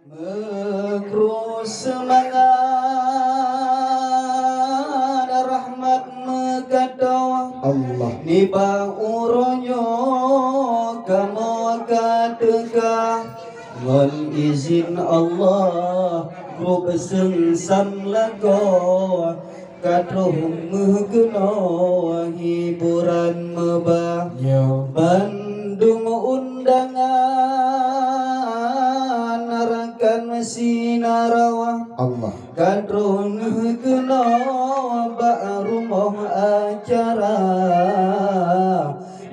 Mekru semangat rahmat mekadaw Allah niba uronyo kamu kadega ngon izin Allah ku besengsam lago kadroh megeno hiburan mebah Bandung undangan narakan sinarawa Allah kadron kena rumah acara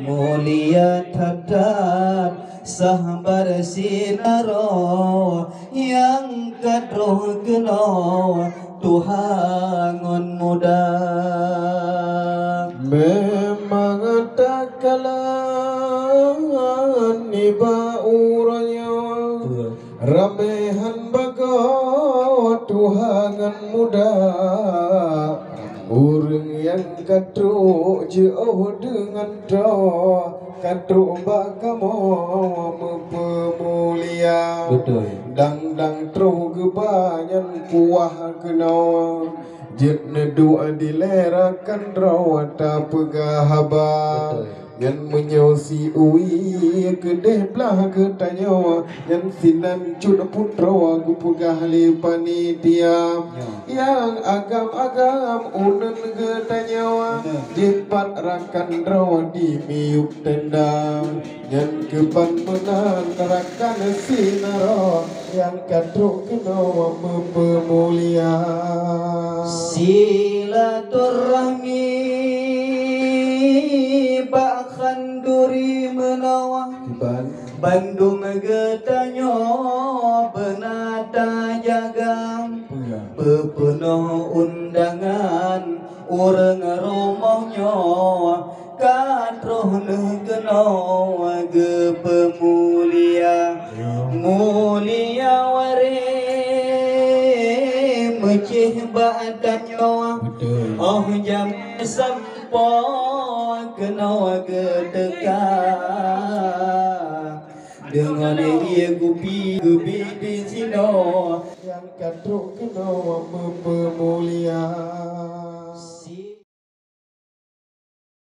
mulia tadat sahabat sinaro yang kadron kena Tuhangon muda memang tak kalah niba uranya ramehan bago Tuhangan muda urang yang kadro jauh dengan doa kadro bakamo pemulia betul dang tro kebanyan kuah kenal jet doa dilerakan rawata pegahaba yang menyosi uwi kedeh belah ketanya yang sinan cud putra wagu pegah panitia yang agam-agam unen ketanya jepat rakan rawa di miuk tenda yang kepan menang rakan sinaro yang kadro kena pemulia silaturahmi bahkan duri menawa Bandung getanyo benata jaga pepenuh undangan urang rumahnya kadroh kena ge pemulia mulia ware mecih badanyo oh jam sampo kena gedekat dengan ia gupi di sino yang kadro kena pemulia